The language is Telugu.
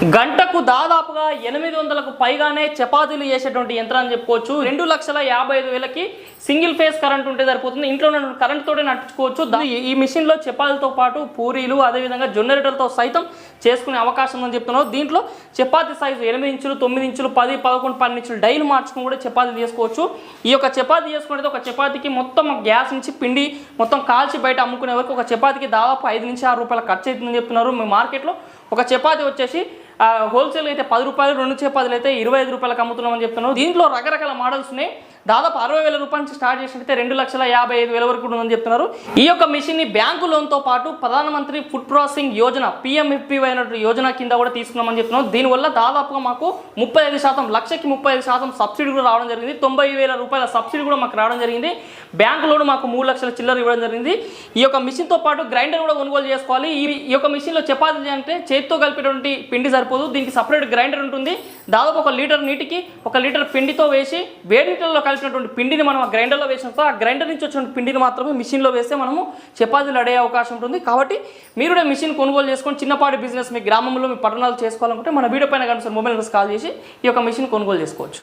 గంటకు దాదాపుగా 800కు పైగానే చపాతీలు చేసేటువంటి యంత్రం అని చెప్పుకోవచ్చు. 2,55,000కి సింగిల్ ఫేజ్ కరెంట్ ఉంటే సరిపోతుంది. ఇంట్లో ఉన్న కరెంట్ తోటే నడుచుకోవచ్చు. ఈ మిషన్లో చపాతీలతో పాటు పూరీలు అదేవిధంగా జొన్న రొట్టెలతో సైతం చేసుకునే అవకాశం ఉందని చెప్తున్నారు. దీంట్లో చపాతీ సైజు 8 ఇంచులు 9 ఇంచులు 10, 11, 12 ఇంచులు డైలు మార్చుకుని కూడా చపాతీలు చేసుకోవచ్చు. ఈ యొక్క చపాతీ చేసుకునేది ఒక చపాతీకి మొత్తం గ్యాస్ నుంచి పిండి మొత్తం కాల్చి బయట అమ్ముకునే వరకు ఒక చపాతీకి దాదాపు 5 నుంచి 6 రూపాయల ఖర్చు అవుతుందని చెప్తున్నారు. మీ మార్కెట్లో ఒక చపాతీ వచ్చేసి హోల్సేల్ అయితే 10 రూపాయలు, 2 చపాతీలు అయితే 25 రూపాయలకు అమ్ముతున్నామని చెప్తున్నాను. దీంట్లో రకరకాల మోడల్స్ ఉన్నాయి. దాదాపు 60,000 రూపాయల నుంచి స్టార్ట్ చేసినట్టే 2,55,000 వరకు ఉందని చెప్తున్నారు. ఈ యొక్క మిషన్ని బ్యాంకు లోన్తో పాటు ప్రధానమంత్రి ఫుడ్ ప్రాసెసింగ్ యోజన PMFPY అయినటువంటి యోజన కింద కూడా తీసుకున్నామని చెప్తున్నాం. దీనివల్ల దాదాపుగా మాకు 35%, లక్షకి 35% సబ్సిడీ కూడా రావడం జరిగింది. 90,000 రూపాయల సబ్సిడీ కూడా మాకు రావడం జరిగింది. బ్యాంకు లోన్ మాకు 3 లక్షల చిల్లర ఇవ్వడం జరిగింది. ఈ యొక్క మిషన్తో పాటు గ్రైండర్ కూడా కొనుగోలు చేసుకోవాలి. ఈ యొక్క మిషన్లో చపాతీ అంటే చేతితో కలిపేటువంటి పిండి సరిపోదు, దీనికి సపరేట్ గ్రైండర్ ఉంటుంది. దాదాపు 1 లీటర్ నీటికి 1 లీటర్ పిండితో వేసి వేడి నీటిలో కలిసినటువంటి పిండిని మనం ఆ గ్రైండర్లో వేసినప్పుడు ఆ గ్రైండర్ నుంచి వచ్చిన పిండిని మాత్రమే మిషన్లో వేస్తే మనము చపాతీలు అడే అవకాశం ఉంటుంది. కాబట్టి మీరు కూడా మిషన్ కొనుగోలు చేసుకొని చిన్నపాటి బిజినెస్ మీ గ్రామంలో మీ పట్టణాలు చేసుకోవాలనుకుంటే మన వీడియో పైన కనుక మొబైల్ నెంబర్స్ కాల్ చేసి ఈ యొక్క మిషన్ కొనుగోలు చేసుకోవచ్చు.